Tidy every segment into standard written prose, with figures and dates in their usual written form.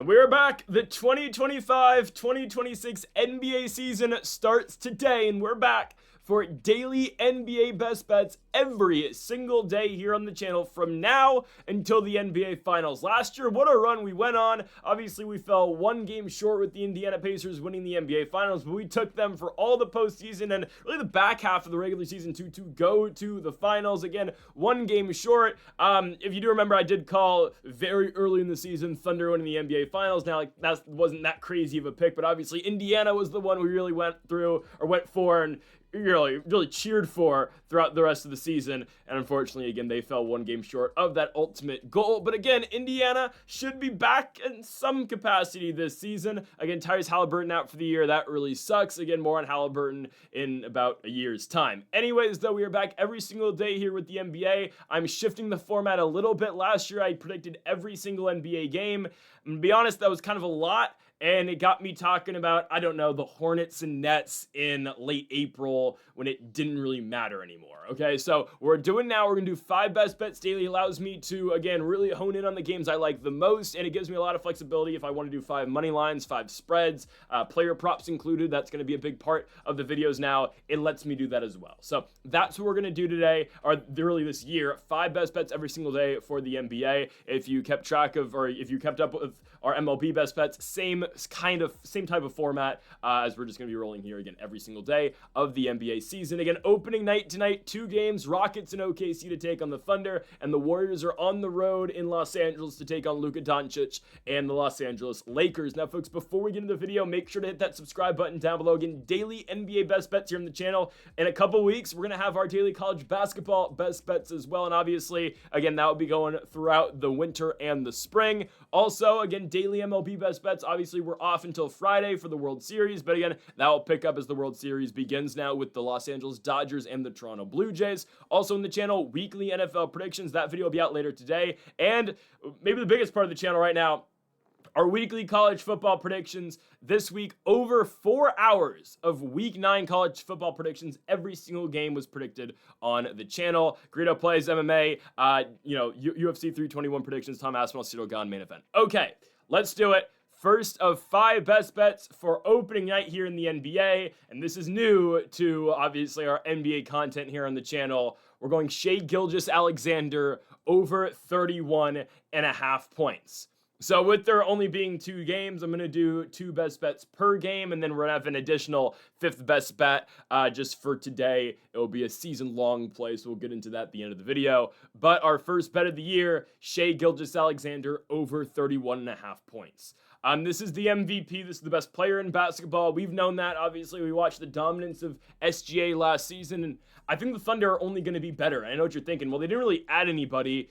We're back. The 2025-2026 NBA season starts today, and we're back for daily NBA best bets every single day here on the channel from now until the NBA Finals. Last year, what a run we went on. Obviously, we fell one game short with the Indiana Pacers winning the NBA Finals, but we took them for all the postseason and really the back half of the regular season to go to the Finals. Again, one game short. If you do remember, I did call very early in the season Thunder winning the NBA Finals. Now, that wasn't that crazy of a pick, but obviously Indiana was the one we really went for and really cheered for throughout the rest of the season, and unfortunately, again, they fell one game short of that ultimate goal. But again, Indiana should be back in some capacity this season. Again, Tyrese Halliburton out for the year. That really sucks. Again, more on Halliburton in about a year's time. Anyways, though, we are back every single day here with the NBA. I'm shifting the format a little bit. Last year, I predicted every single NBA game. And to be honest, that was kind of a lot. And it got me talking about, I don't know, the Hornets and Nets in late April when it didn't really matter anymore, okay? So we're going to do 5 best bets daily. Allows me to, again, really hone in on the games I like the most, and it gives me a lot of flexibility if I want to do 5 money lines, 5 spreads, player props included. That's going to be a big part of the videos now. It lets me do that as well. So that's what we're going to do today, or really this year, 5 best bets every single day for the NBA. If you kept track of, or if you kept up with our MLB best bets, same type of format as we're just going to be rolling here again every single day of the NBA season. Again, opening night tonight, 2 games, Rockets and OKC to take on the Thunder, and the Warriors are on the road in Los Angeles to take on Luka Doncic and the Los Angeles Lakers. Now, folks, before we get into the video, make sure to hit that subscribe button down below. Again, daily NBA best bets here on the channel. In a couple weeks, we're going to have our daily college basketball best bets as well, and obviously, again, that will be going throughout the winter and the spring. Also, again, daily MLB best bets. Obviously, we're off until Friday for the World Series, but again, that will pick up as the World Series begins now with the Los Angeles Dodgers and the Toronto Blue Jays. Also in the channel, weekly NFL predictions. That video will be out later today. And maybe the biggest part of the channel right now, our weekly college football predictions. This week, over 4 hours of Week 9 college football predictions. Every single game was predicted on the channel. Greedo plays MMA, UFC 321 predictions, Tom Aspinall, Cyril Gahn main event. Okay, let's do it. First of 5 best bets for opening night here in the NBA, and this is new to, obviously, our NBA content here on the channel. We're going Shai Gilgeous-Alexander over 31.5 points. So with there only being 2 games, I'm going to do 2 best bets per game, and then we're going to have an additional 5th best bet just for today. It will be a season-long play, so we'll get into that at the end of the video. But our first bet of the year, Shai Gilgeous-Alexander over 31.5 points. This is the MVP. This is the best player in basketball. We've known that. Obviously, we watched the dominance of SGA last season, and I think the Thunder are only going to be better. I know what you're thinking. Well, they didn't really add anybody.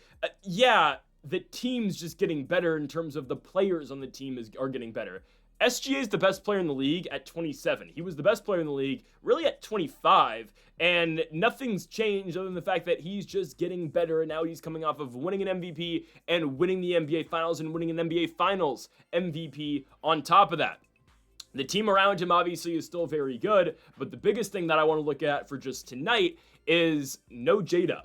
The team's just getting better in terms of the players on the team are getting better. SGA is the best player in the league at 27. He was the best player in the league really at 25, and nothing's changed other than the fact that he's just getting better, and now he's coming off of winning an MVP and winning the NBA Finals and winning an NBA Finals MVP on top of that. The team around him obviously is still very good, but the biggest thing that I want to look at for just tonight is no J-Dub.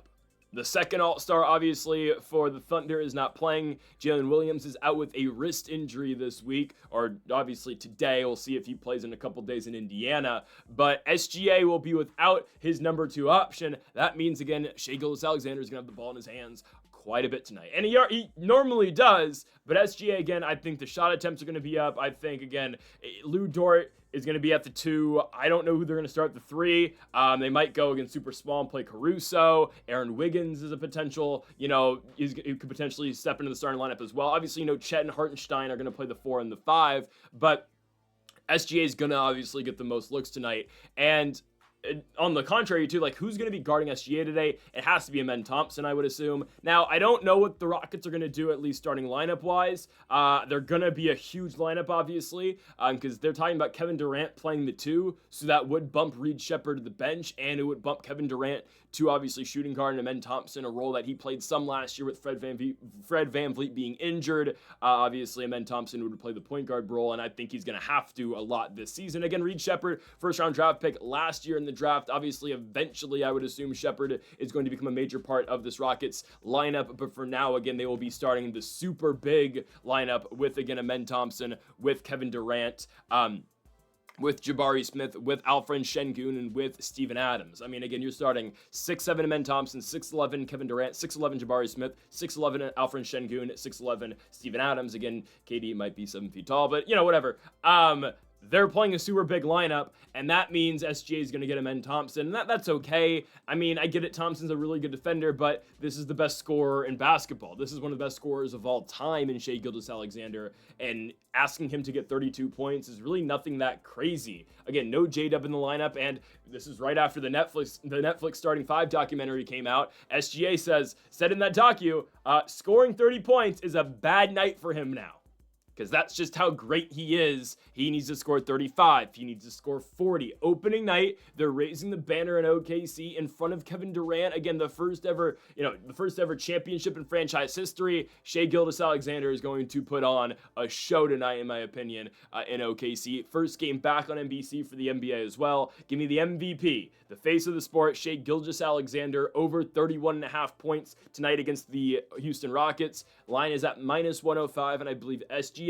The second All-Star, obviously, for the Thunder is not playing. Jalen Williams is out with a wrist injury this week, or obviously today. We'll see if he plays in a couple days in Indiana. But SGA will be without his number 2 option. That means, again, Shai Gilgeous-Alexander is going to have the ball in his hands quite a bit tonight. And he normally does, but SGA, again, I think the shot attempts are going to be up. I think, again, Lou Dort is going to be at the 2. I don't know who they're going to start at the 3. They might go against super small and play Caruso. Aaron Wiggins is a potential, he could potentially step into the starting lineup as well. Obviously, Chet and Hartenstein are going to play the 4 and the 5, but SGA is going to obviously get the most looks tonight. And on the contrary, too, who's going to be guarding SGA today? It has to be Amen Thompson, I would assume. Now, I don't know what the Rockets are going to do, at least starting lineup-wise. They're going to be a huge lineup, obviously, because they're talking about Kevin Durant playing the 2, so that would bump Reed Shepherd to the bench, and it would bump Kevin Durant to obviously shooting guard and Amen Thompson, a role that he played some last year with Fred VanVleet being injured. Obviously, Amen Thompson would play the point guard role, and I think he's going to have to a lot this season. Again, Reed Sheppard, first-round draft pick last year in the draft. Obviously, eventually, I would assume Sheppard is going to become a major part of this Rockets lineup, but for now, again, they will be starting the super big lineup with, again, Amen Thompson, with Kevin Durant, with Jabari Smith, with Alfred Şengün, and with Steven Adams. I mean, again, you're starting 6'7" Amen Thompson, 6'11" Kevin Durant, 6'11" Jabari Smith, 6'11" Alfred Şengün, 6'11" Steven Adams. Again, KD might be 7 feet tall, but, whatever. They're playing a super big lineup, and that means SGA is going to get Amen Thompson, and that's okay. I mean, I get it, Thompson's a really good defender, but this is the best scorer in basketball. This is one of the best scorers of all time in Shai Gilgeous-Alexander, and asking him to get 32 points is really nothing that crazy. Again, no J-Dub in the lineup, and this is right after the Netflix Starting 5 documentary came out. SGA said in that docu, scoring 30 points is a bad night for him now. Because that's just how great he is. He needs to score 35. He needs to score 40. Opening night, they're raising the banner in OKC in front of Kevin Durant. Again, the first ever championship in franchise history. Shai Gilgeous-Alexander is going to put on a show tonight, in my opinion, in OKC. First game back on NBC for the NBA as well. Give me the MVP, the face of the sport, Shai Gilgeous-Alexander, over 31.5 points tonight against the Houston Rockets. Line is at -105, and I believe SGA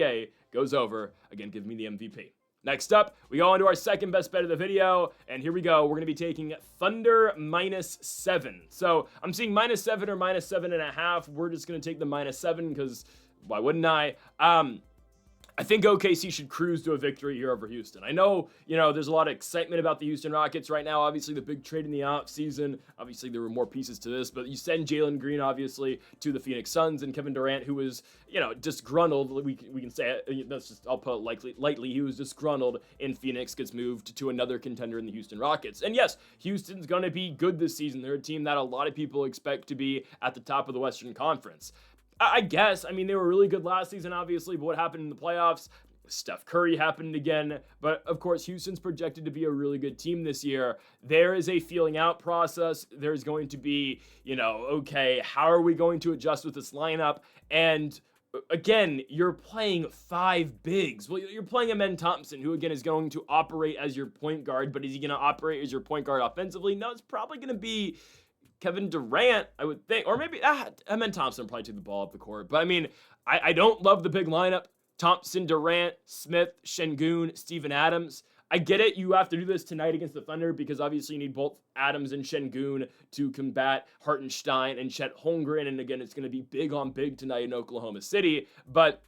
goes over. Again, give me the MVP. Next up, we go on to our second best bet of the video, and here we go. We're going to be taking Thunder -7. So I'm seeing -7 or -7.5. We're just going to take the -7 because why wouldn't I? I think OKC should cruise to a victory here over Houston. I know, there's a lot of excitement about the Houston Rockets right now. Obviously, the big trade in the offseason. Obviously, there were more pieces to this, but you send Jalen Green, obviously, to the Phoenix Suns, and Kevin Durant, who was, disgruntled. We can say it. I'll put it lightly. He was disgruntled in Phoenix, gets moved to another contender in the Houston Rockets. And yes, Houston's going to be good this season. They're a team that a lot of people expect to be at the top of the Western Conference. I guess. I mean, they were really good last season, obviously, but what happened in the playoffs? Steph Curry happened again. But, of course, Houston's projected to be a really good team this year. There is a feeling out process. There's going to be, okay, how are we going to adjust with this lineup? And, again, you're playing 5 bigs. Well, you're playing Amen Thompson, who, again, is going to operate as your point guard. But is he going to operate as your point guard offensively? No, it's probably going to be Kevin Durant, I would think, or maybe Amen Thompson probably took the ball up the court. But I mean, I don't love the big lineup. Thompson, Durant, Smith, Şengün, Steven Adams. I get it. You have to do this tonight against the Thunder because obviously you need both Adams and Şengün to combat Hartenstein and Chet Holmgren. And again, it's going to be big on big tonight in Oklahoma City. But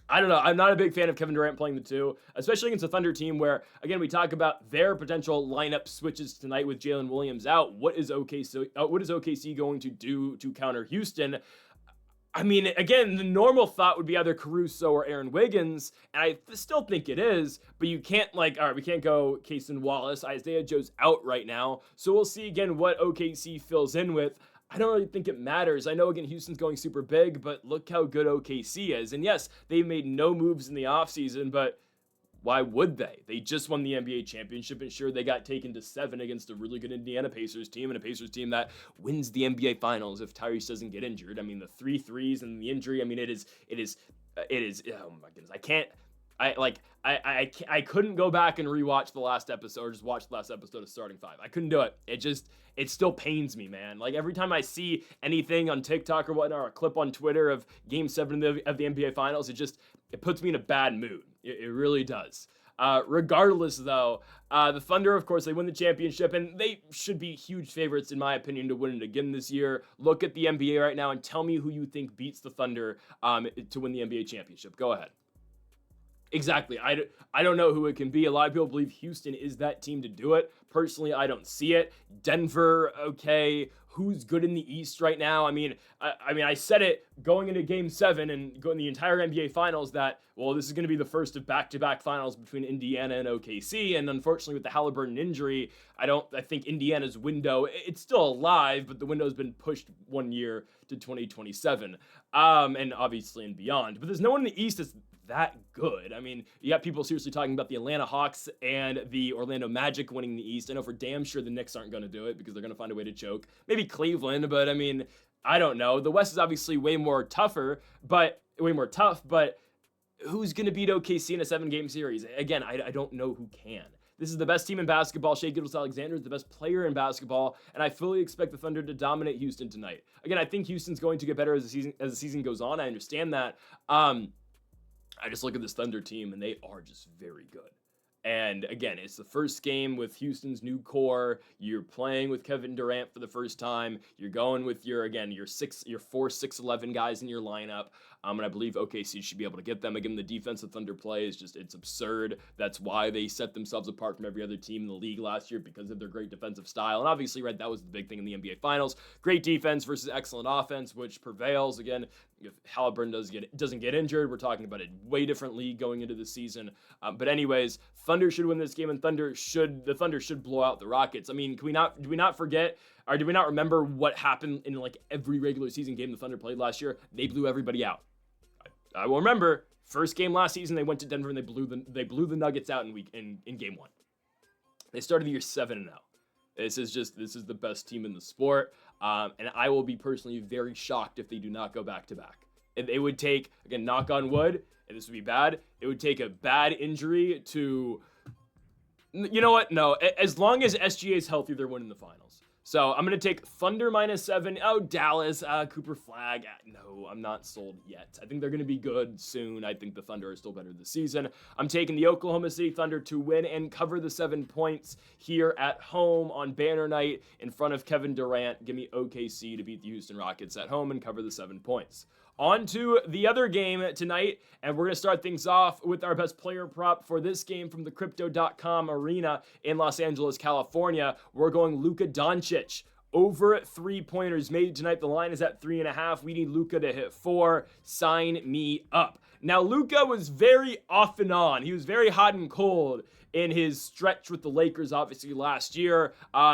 I don't know. I'm not a big fan of Kevin Durant playing the 2, especially against a Thunder team where, again, we talk about their potential lineup switches tonight with Jalen Williams out. What is OKC going to do to counter Houston? I mean, again, the normal thought would be either Caruso or Aaron Wiggins, and I still think it is, but you can't, all right, we can't go Cason Wallace. Isaiah Joe's out right now, so we'll see, again, what OKC fills in with. I don't really think it matters. I know, again, Houston's going super big, but look how good OKC is. And yes, they made no moves in the offseason, but why would they? They just won the NBA championship, and sure, they got taken to 7 against a really good Indiana Pacers team, and a Pacers team that wins the NBA Finals if Tyrese doesn't get injured. I mean, the 3 threes and the injury, I mean, it is, oh my goodness, I couldn't go back and rewatch the last episode or just watch the last episode of Starting 5. I couldn't do it. It still pains me, man. Like every time I see anything on TikTok or whatnot, or a clip on Twitter of Game 7 of the NBA Finals, it puts me in a bad mood. It really does. Regardless, though, the Thunder, of course, they win the championship, and they should be huge favorites, in my opinion, to win it again this year. Look at the NBA right now and tell me who you think beats the Thunder to win the NBA championship. Go ahead. Exactly. I don't know who it can be. A lot of people believe Houston is that team to do it. Personally, I don't see it. Denver, okay. Who's good in the East right now? I mean, I said it going into Game 7 and going the entire NBA Finals that, well, this is going to be the first of back-to-back finals between Indiana and OKC. And unfortunately, with the Halliburton injury, I think Indiana's window, it's still alive, but the window's been pushed 1 year to 2027, and obviously and beyond. But there's no one in the East that's that good. I mean, you got people seriously talking about the Atlanta Hawks and the Orlando Magic winning the East. I know for damn sure the Knicks aren't going to do it because they're going to find a way to choke. Maybe Cleveland, but I mean, I don't know. The West is obviously way more tough, but who's going to beat OKC in a 7-game series? Again, I don't know who can. This is the best team in basketball. Shai Gilgeous-Alexander is the best player in basketball, and I fully expect the Thunder to dominate Houston tonight. Again, I think Houston's going to get better as the season goes on. I understand that. I just look at this Thunder team, and they are just very good. And again, it's the first game with Houston's new core. You're playing with Kevin Durant for the first time. You're going with your 4 6'11" guys in your lineup. And I believe OKC should be able to get them. Again, the defensive Thunder play is just, it's absurd. That's why they set themselves apart from every other team in the league last year, because of their great defensive style. And obviously, right, that was the big thing in the NBA Finals. Great defense versus excellent offense, which prevails. Again, if Halliburton doesn't get injured, we're talking about a way different league going into the season. But anyways, Thunder should win this game, and the Thunder should blow out the Rockets. I mean, do we not forget, or do we not remember what happened in like every regular season game the Thunder played last year? They blew everybody out. I will remember, first game last season, they went to Denver and they blew the Nuggets out in game 1. They started the year 7-0. This is the best team in the sport, and I will be personally very shocked if they do not go back to back. It would take, again, knock on wood, and this would be bad. It would take a bad injury to, you know what? No, as long as SGA is healthy, they're winning the finals. So I'm going to take Thunder -7. Oh, Dallas, Cooper Flag. No, I'm not sold yet. I think they're going to be good soon. I think the Thunder are still better this season. I'm taking the Oklahoma City Thunder to win and cover the 7 points here at home on banner night in front of Kevin Durant. Give me OKC to beat the Houston Rockets at home and cover the 7 points. On to the other game tonight, and we're going to start things off with our best player prop for this game from the Crypto.com arena in Los Angeles, California. We're going Luka Doncic. Over 3-pointers made tonight. The line is at 3.5. We need Luka to hit 4. Sign me up. Now, Luka was very off and on. He was very hot and cold in his stretch with the Lakers, obviously, last year.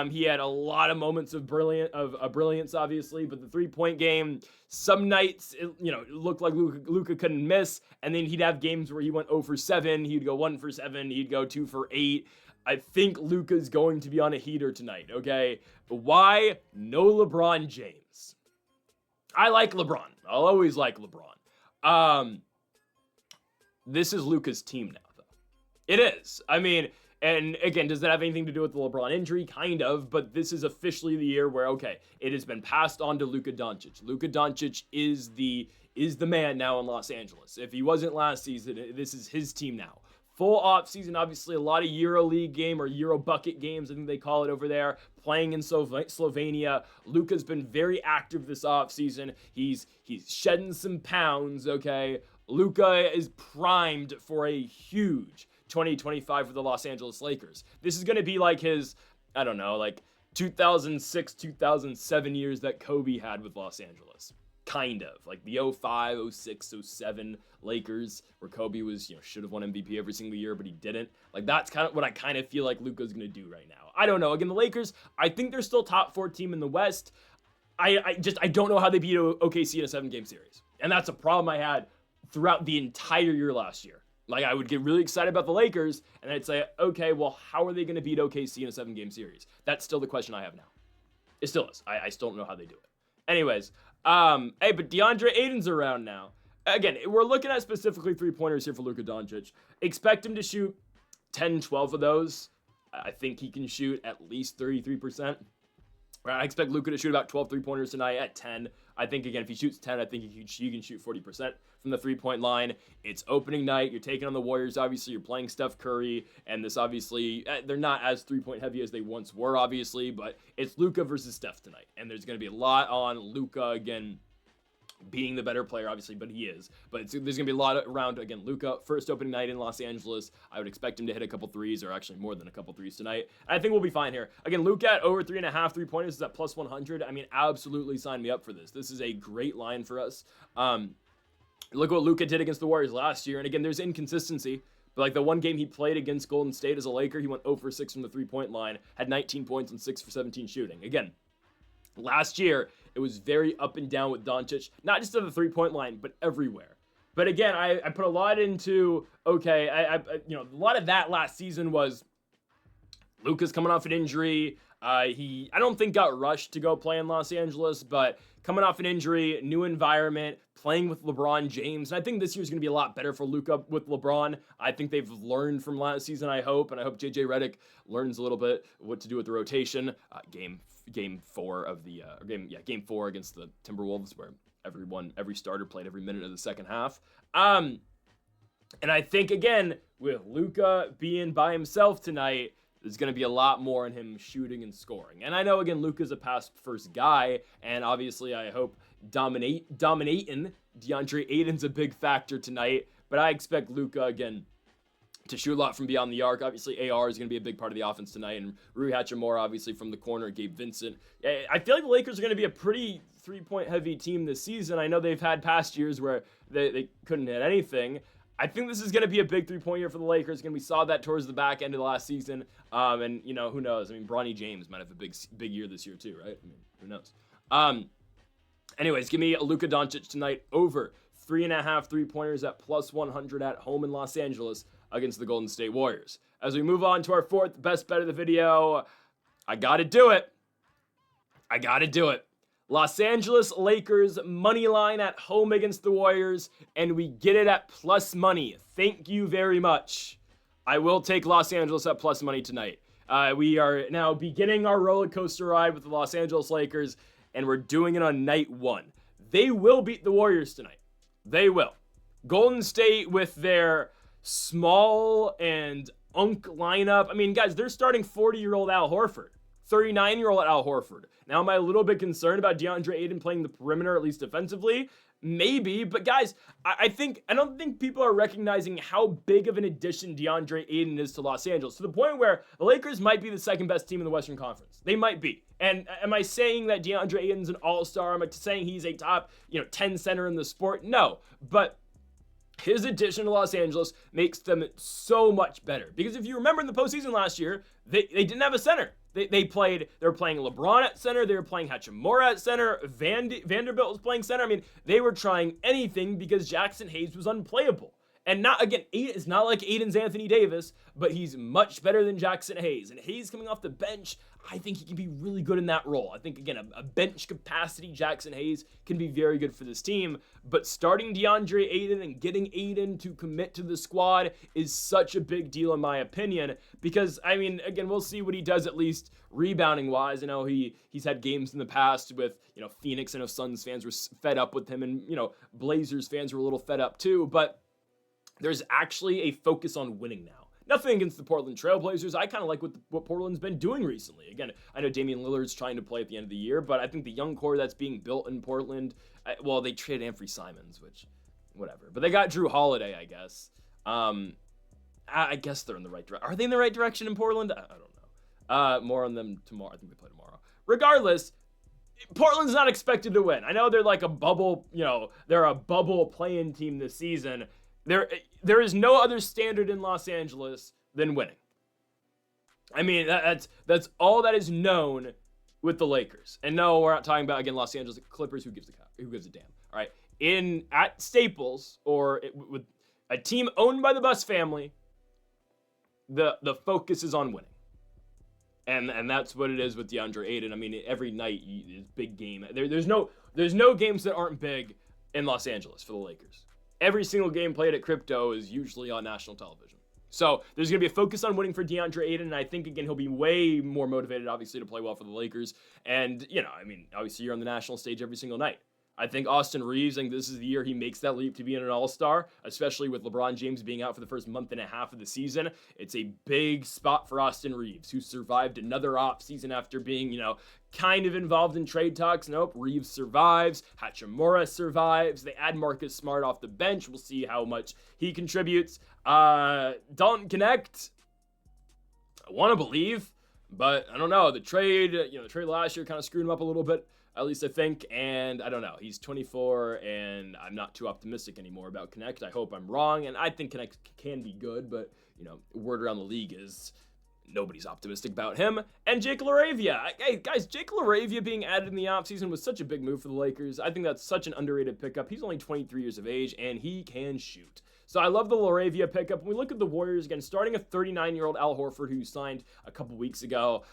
He had a lot of moments of brilliance, obviously, but the 3-point game, some nights, it looked like Luka couldn't miss, and then he'd have games where he went 0 for 7, he'd go 1 for 7, he'd go 2 for 8. I think Luka's going to be on a heater tonight, okay? But why? No LeBron James. I like LeBron. I'll always like LeBron. This is Luka's team now, though. It is. I mean, and again, does that have anything to do with the LeBron injury? Kind of, but this is officially the year where, okay, it has been passed on to Luka Doncic. Luka Doncic is the man now in Los Angeles. If he wasn't last season, this is his team now. Full off season, obviously a lot of EuroLeague game or Euro bucket games, I think they call it over there, playing in Slovenia. Luka's been very active this off season. He's shedding some pounds, okay? Luka is primed for a huge 2025 for the Los Angeles Lakers. This is going to be like his, I don't know, like 2006, 2007 years that Kobe had with Los Angeles. Kind of like the 05, 06, 07 Lakers, where Kobe was, should have won MVP every single year, but he didn't. Like, that's kind of what I kind of feel like Luka's going to do right now. I don't know. Again, the Lakers, I think they're still top 4 team in the West. I don't know how they beat OKC in a 7-game series. And that's a problem I had throughout the entire year last year. Like, I would get really excited about the Lakers, and I'd say, okay, well, how are they going to beat OKC in a 7-game series? That's still the question I have now. It still is. I still don't know how they do it. Anyways, hey, but DeAndre Ayton's around now. Again, we're looking at specifically 3-pointers here for Luka Doncic. Expect him to shoot 10, 12 of those. I think he can shoot at least 33%. I expect Luka to shoot about 12 3-pointers tonight at 10. I think, again, if he shoots 10, I think he can shoot 40% from the 3-point line. It's opening night. You're taking on the Warriors, obviously. You're playing Steph Curry. And this, obviously, they're not as 3-point heavy as they once were, obviously. But it's Luka versus Steph tonight. And there's going to be a lot on Luka, again, being the better player, obviously, but he is. But there's going to be a lot around, again, Luka, first opening night in Los Angeles. I would expect him to hit a couple threes, or actually more than a couple threes tonight. And I think we'll be fine here. Again, Luka at over 3.5 3-pointers is at plus 100. I mean, absolutely sign me up for this. This is a great line for us. Look what Luka did against the Warriors last year. And again, there's inconsistency. But like the one game he played against Golden State as a Laker, he went 0 for 6 from the 3-point line, had 19 points and 6 for 17 shooting. Again, last year, it was very up and down with Doncic, not just at the 3-point line, but everywhere. But again, I put a lot into, okay, a lot of that last season was Luka's coming off an injury. He, I don't think, got rushed to go play in Los Angeles, but coming off an injury, new environment, playing with LeBron James. And I think this year's going to be a lot better for Luka with LeBron. I think they've learned from last season, I hope. And I hope JJ Redick learns a little bit what to do with the rotation. Game 4 of the game 4 against the Timberwolves, where every starter played every minute of the second half. And I think, again, with Luka being by himself tonight, there's going to be a lot more in him shooting and scoring. And I know, again, Luka's a pass-first guy, and obviously I hope dominating DeAndre Ayton's a big factor tonight, but I expect Luka, again, to shoot a lot from beyond the arc. Obviously, AR is going to be a big part of the offense tonight, and Rui Hachimura, obviously, from the corner, Gabe Vincent. I feel like the Lakers are going to be a pretty three-point heavy team this season. I know they've had past years where they couldn't hit anything. I think this is going to be a big three-point year for the Lakers. We saw that towards the back end of the last season. And, who knows? I mean, Bronny James might have a big year this year too, right? I mean, who knows? Anyways, give me Luka Doncic tonight over 3.5 3-pointers at plus 100 at home in Los Angeles against the Golden State Warriors. As we move on to our fourth best bet of the video, I got to do it. Los Angeles Lakers money line at home against the Warriors, and we get it at plus money. Thank you very much. I will take Los Angeles at plus money tonight. We are now beginning our roller coaster ride with the Los Angeles Lakers, and we're doing it on night 1. They will beat the Warriors tonight. They will. Golden State with their small and lineup. I mean, guys, they're starting 40-year-old Al Horford. 39-year-old Al Horford. Now, am I a little bit concerned about DeAndre Ayton playing the perimeter, at least defensively? Maybe, but guys, I don't think people are recognizing how big of an addition DeAndre Ayton is to Los Angeles, to the point where the Lakers might be the second best team in the Western Conference. They might be. And am I saying that DeAndre Ayton's an all-star? Am I saying he's a top, 10 center in the sport? No, but his addition to Los Angeles makes them so much better. Because if you remember in the postseason last year, they didn't have a center. They were playing LeBron at center. They were playing Hachimura at center. Vanderbilt was playing center. I mean, they were trying anything because Jackson Hayes was unplayable. And it's not like Aiden's Anthony Davis, but he's much better than Jackson Hayes. And Hayes coming off the bench, I think he can be really good in that role. I think, again, a bench capacity Jackson Hayes can be very good for this team. But starting DeAndre Ayton and getting Ayton to commit to the squad is such a big deal in my opinion. Because, I mean, again, we'll see what he does at least rebounding-wise. I know he's had games in the past with, Phoenix. I know Suns fans were fed up with him, and, Blazers fans were a little fed up too. But there's actually a focus on winning now. Nothing against the Portland Trailblazers. I kind of like what Portland's been doing recently. Again, I know Damian Lillard's trying to play at the end of the year, but I think the young core that's being built in Portland, they traded Anthony Simons, which, whatever. But they got Drew Holiday, I guess. I guess they're in the right direction. Are they in the right direction in Portland? I don't know. More on them tomorrow. I think they play tomorrow. Regardless, Portland's not expected to win. I know they're like a bubble, they're a bubble play-in team this season. There is no other standard in Los Angeles than winning. I mean, that's all that is known with the Lakers. And no, we're not talking about, again, Los Angeles Clippers. Who gives a damn? All right. At Staples, or with a team owned by the Buss family, the focus is on winning. And that's what it is with DeAndre Ayton. I mean, every night is big game. There's no games that aren't big in Los Angeles for the Lakers. Every single game played at Crypto is usually on national television. So there's going to be a focus on winning for DeAndre Ayton, and I think, again, he'll be way more motivated, obviously, to play well for the Lakers. And, obviously you're on the national stage every single night. I think Austin Reeves, this is the year he makes that leap to being an all-star, especially with LeBron James being out for the first month and a half of the season. It's a big spot for Austin Reeves, who survived another offseason after being, kind of involved in trade talks. Nope, Reeves survives. Hachimura survives. They add Marcus Smart off the bench. We'll see how much he contributes. Dalton Connect, I want to believe, but I don't know. The trade last year kind of screwed him up a little bit. At least I think, and I don't know. He's 24, and I'm not too optimistic anymore about Connect. I hope I'm wrong, and I think Connect can be good, but, word around the league is Nobody's optimistic about him. And Jake LaRavia. Hey, guys, Jake LaRavia being added in the offseason was such a big move for the Lakers. I think that's such an underrated pickup. He's only 23 years of age, and he can shoot. So I love the LaRavia pickup. When we look at the Warriors, again, starting a 39-year-old Al Horford who signed a couple weeks ago,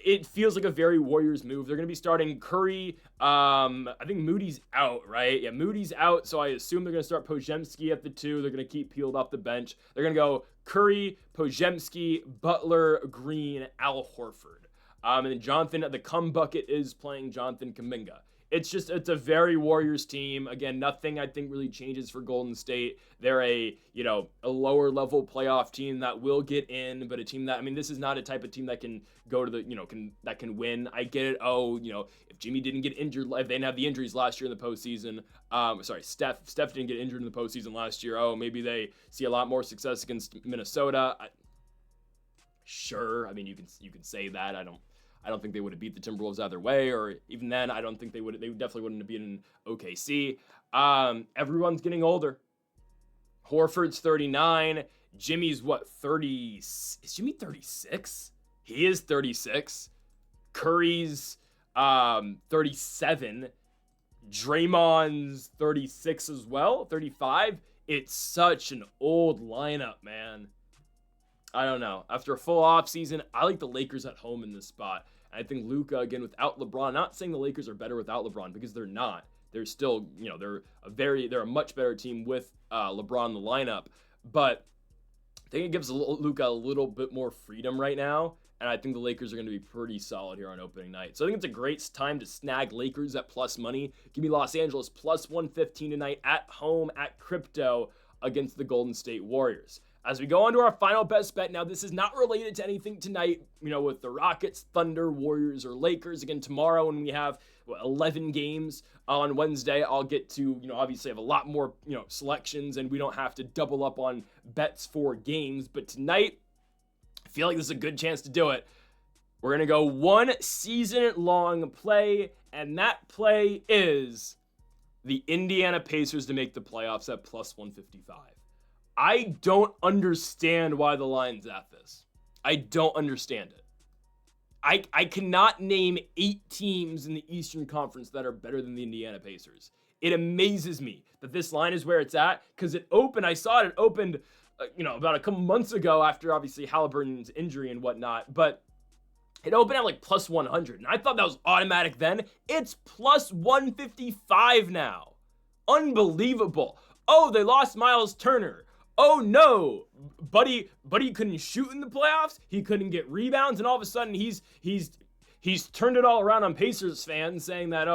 it feels like a very Warriors move. They're going to be starting Curry. I think Moody's out, right? Yeah, Moody's out, so I assume they're going to start Podziemski at the 2. They're going to keep Peeled off the bench. They're going to go Curry, Podziemski, Butler, Green, Al Horford. And then Jonathan at the come bucket is playing Jonathan Kuminga. It's a very Warriors team. Again, nothing I think really changes for Golden State. They're a lower level playoff team that will get in, but a team that, this is not a type of team that can go to the, that can win. I get it. If Jimmy didn't get injured, if they didn't have the injuries last year in the postseason, Steph didn't get injured in the postseason last year. Maybe they see a lot more success against Minnesota. Sure. You can say that. I don't think they would have beat the Timberwolves either way, or even then, I don't think they would. They definitely wouldn't have been in OKC. Everyone's getting older. Horford's 39. Jimmy's 30? Is Jimmy 36? He is 36. Curry's 37. Draymond's 36 as well, 35. It's such an old lineup, man. I don't know. After a full offseason, I like the Lakers at home in this spot. I think Luka, again, without LeBron, not saying the Lakers are better without LeBron, because they're not. They're still, they're a much better team with LeBron in the lineup. But I think it gives Luka a little bit more freedom right now. And I think the Lakers are going to be pretty solid here on opening night. So I think it's a great time to snag Lakers at plus money. Give me Los Angeles plus 115 tonight at home at Crypto against the Golden State Warriors. As we go on to our final best bet, now this is not related to anything tonight, with the Rockets, Thunder, Warriors, or Lakers. Again, tomorrow when we have 11 games on Wednesday, I'll get to, obviously have a lot more, selections, and we don't have to double up on bets for games. But tonight, I feel like this is a good chance to do it. We're going to go one season-long play, and that play is the Indiana Pacers to make the playoffs at plus 155. I don't understand why the line's at this. I don't understand it. I cannot name 8 teams in the Eastern Conference that are better than the Indiana Pacers. It amazes me that this line is where it's at, because I saw it opened, about a couple months ago after, obviously, Halliburton's injury and whatnot, but it opened at plus 100, and I thought that was automatic then. It's plus 155 now. Unbelievable. Oh, they lost Miles Turner. Oh no, Buddy couldn't shoot in the playoffs. He couldn't get rebounds, and all of a sudden he's turned it all around on Pacers fans, saying that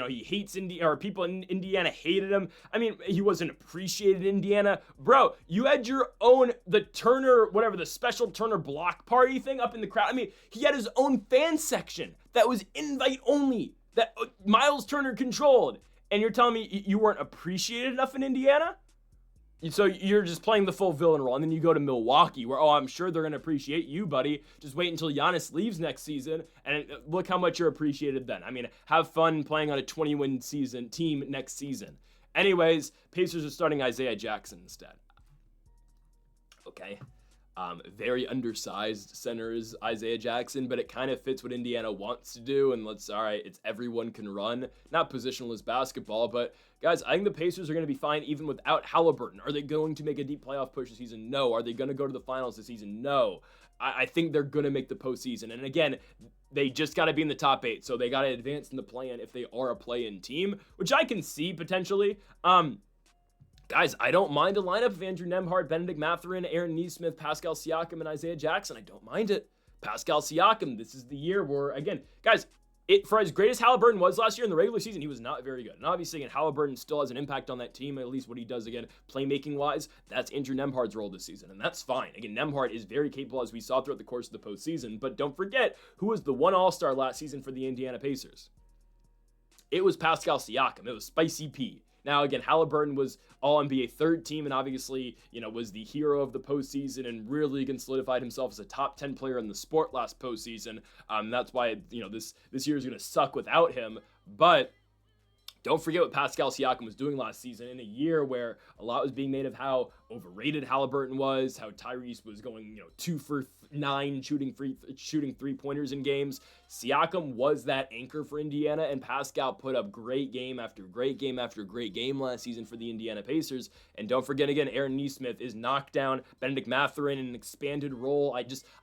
he hates Indiana, or people in Indiana hated him. He wasn't appreciated in Indiana, bro. You had the Turner, whatever, the special Turner block party thing up in the crowd. He had his own fan section that was invite only, that Miles Turner controlled, and you're telling me you weren't appreciated enough in Indiana? So you're just playing the full villain role, and then you go to Milwaukee, where, I'm sure they're going to appreciate you, buddy. Just wait until Giannis leaves next season, and look how much you're appreciated then. Have fun playing on a 20-win team next season. Anyways, Pacers are starting Isaiah Jackson instead. Okay. Very undersized center is Isaiah Jackson, but it kind of fits what Indiana wants to do, and it's everyone can run. Not positionless basketball, but guys, I think the Pacers are going to be fine even without Halliburton. Are they going to make a deep playoff push this season? No. Are they going to go to the finals this season? No. I think they're going to make the postseason, and again, they just got to be in the top 8, so they got to advance in the play-in if they are a play-in team, which I can see potentially. Guys, I don't mind a lineup of Andrew Nembhard, Benedict Mathurin, Aaron Nesmith, Pascal Siakam, and Isaiah Jackson. I don't mind it. Pascal Siakam, this is the year where, again, guys, for as great as Halliburton was last year in the regular season, he was not very good. And obviously, again, Halliburton still has an impact on that team, at least what he does, again, playmaking-wise. That's Andrew Nembhard's role this season, and that's fine. Again, Nembhard is very capable, as we saw throughout the course of the postseason, but don't forget who was the one All-Star last season for the Indiana Pacers. It was Pascal Siakam. It was Spicy P. Now, again, Halliburton was All-NBA third team and obviously, was the hero of the postseason and really solidified himself as a top 10 player in the sport last postseason. That's why, this year is going to suck without him. But Don't forget what Pascal Siakam was doing last season in a year where a lot was being made of how overrated Halliburton was, how Tyrese was going, 2 for 9 shooting 3-pointers in games. Siakam was that anchor for Indiana, and Pascal put up great game after great game after great game last season for the Indiana Pacers. And don't forget again, Aaron Nesmith is knocked down. Benedict Mathurin in an expanded role.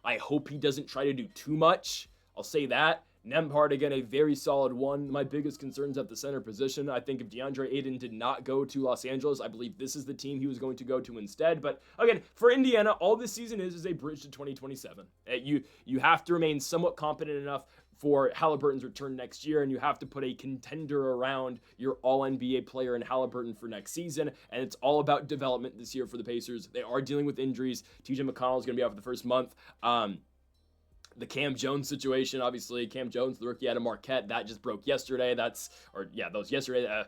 I hope he doesn't try to do too much. I'll say that. Nembhard, again, a very solid one. My biggest concerns at the center position. I think if DeAndre Ayton did not go to Los Angeles, I believe this is the team he was going to go to instead. But again, for Indiana, all this season is a bridge to 2027. You have to remain somewhat competent enough for Halliburton's return next year, and you have to put a contender around your all-NBA player in Halliburton for next season, and it's all about development this year for the Pacers. They are dealing with injuries. TJ McConnell is going to be out for the first month. The Cam Jones situation, obviously, Cam Jones, the rookie out of Marquette, that just broke yesterday. That was yesterday.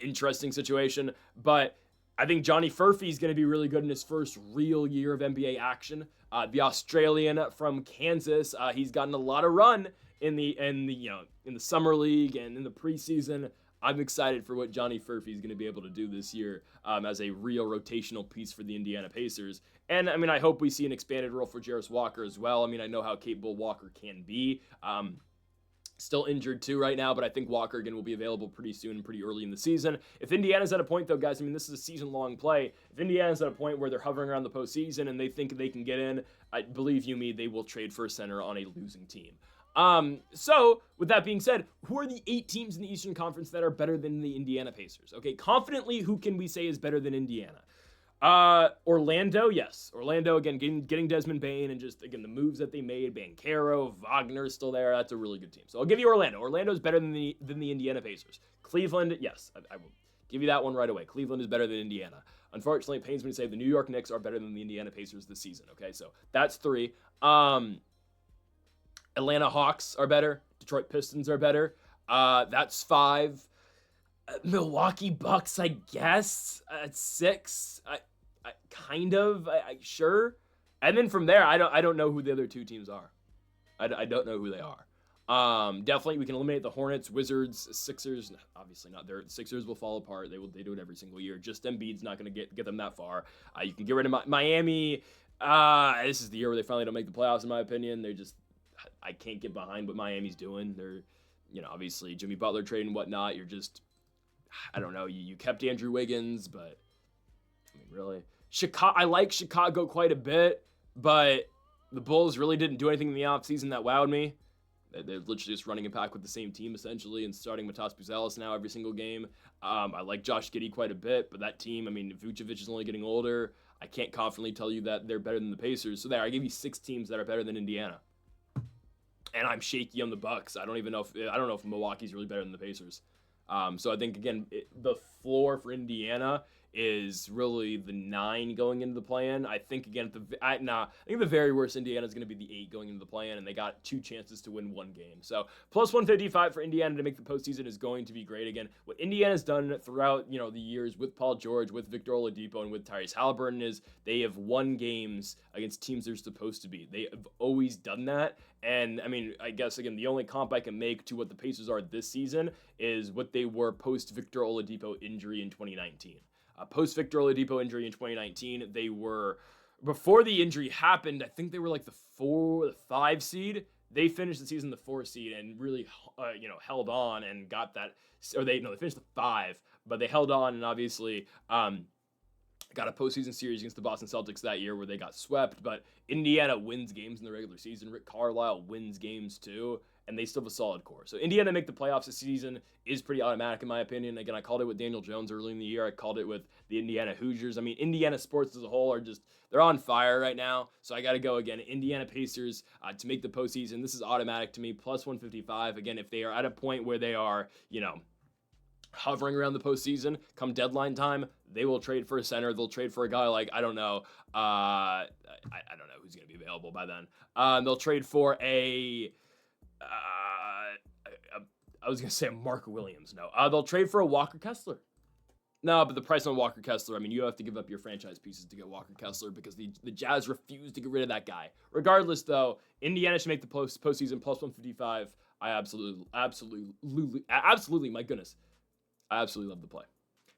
Interesting situation. But I think Johnny Furphy is going to be really good in his first real year of NBA action. The Australian from Kansas, he's gotten a lot of run in the summer league and in the preseason. I'm excited for what Johnny Furphy is going to be able to do this year as a real rotational piece for the Indiana Pacers. And, I hope we see an expanded role for Jarris Walker as well. I know how capable Walker can be. Still injured too right now, but I think Walker again will be available pretty soon and pretty early in the season. If Indiana's at a point though, guys, this is a season-long play. If Indiana's at a point where they're hovering around the postseason and they think they can get in, believe you me, they will trade for a center on a losing team. So with that being said, who are the 8 teams in the Eastern Conference that are better than the Indiana Pacers? Okay, confidently, who can we say is better than Indiana? Orlando, yes. Orlando, again, getting Desmond Bane and just, again, the moves that they made. Banchero, Wagner's still there. That's a really good team. So I'll give you Orlando. Orlando's better than the Indiana Pacers. Cleveland, yes. I will give you that one right away. Cleveland is better than Indiana. Unfortunately, it pains me to say the New York Knicks are better than the Indiana Pacers this season. Okay, so that's 3. Atlanta Hawks are better. Detroit Pistons are better. That's 5. Milwaukee Bucks, I guess, at 6. Sure. And then from there, I don't know who the other 2 teams are. I don't know who they are. Definitely, we can eliminate the Hornets, Wizards, Sixers. Obviously not. The Sixers will fall apart. They do it every single year. Just Embiid's not going to get them that far. You can get rid of Miami. This is the year where they finally don't make the playoffs, in my opinion. I can't get behind what Miami's doing. They're, obviously Jimmy Butler trade and whatnot. You're just, I don't know. You kept Andrew Wiggins, but really, I like Chicago quite a bit, but the Bulls really didn't do anything in the offseason that wowed me. They're literally just running a pack with the same team essentially and starting Matas Buzelis now every single game. I like Josh Giddey quite a bit, but that team, Vucevic is only getting older. I can't confidently tell you that they're better than the Pacers. So there, I gave you 6 teams that are better than Indiana. And I'm shaky on the Bucks. I don't know if Milwaukee's really better than the Pacers. So I think again, the floor for Indiana is really the 9 going into the play-in. I think again, I think the very worst Indiana is going to be the 8 going into the play-in, and they got 2 chances to win 1 game. So plus 155 for Indiana to make the postseason is going to be great. Again, what Indiana's done throughout the years with Paul George, with Victor Oladipo, and with Tyrese Halliburton is they have won games against teams they're supposed to be. They have always done that. And I guess again, the only comp I can make to what the Pacers are this season is what they were post Victor Oladipo injury in 2019. Post Victor Oladipo injury in 2019, they were, before the injury happened, I think they were like the 5 seed. They finished the season the 4 seed and really, held on and got that. Or they finished the 5, but they held on and obviously got a postseason series against the Boston Celtics that year where they got swept. But Indiana wins games in the regular season. Rick Carlisle wins games too. And they still have a solid core. So Indiana make the playoffs this season is pretty automatic in my opinion. Again, I called it with Daniel Jones early in the year. I called it with the Indiana Hoosiers. Indiana sports as a whole are they're on fire right now. So I got to go again. Indiana Pacers to make the postseason. This is automatic to me. Plus 155. Again, if they are at a point where they are, hovering around the postseason, come deadline time, they will trade for a center. They'll trade for a guy like, I don't know who's going to be available by then. They'll trade for I was going to say Mark Williams. No. They'll trade for a Walker Kessler. No, but the price on Walker Kessler, you have to give up your franchise pieces to get Walker Kessler because the Jazz refuse to get rid of that guy. Regardless, though, Indiana should make the postseason plus 155. I absolutely, my goodness. I absolutely love the play.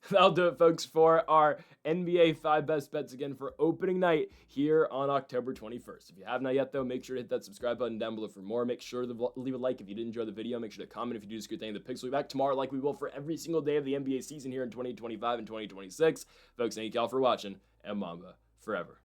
That'll do it, folks, for our NBA 5 best bets again for opening night here on October 21st. If you have not yet, though, make sure to hit that subscribe button down below for more. Make sure to leave a like if you did enjoy the video. Make sure to comment if you do this good thing. The Picks will be back tomorrow like we will for every single day of the NBA season here in 2025 and 2026. Folks, thank you all for watching, and Mamba forever.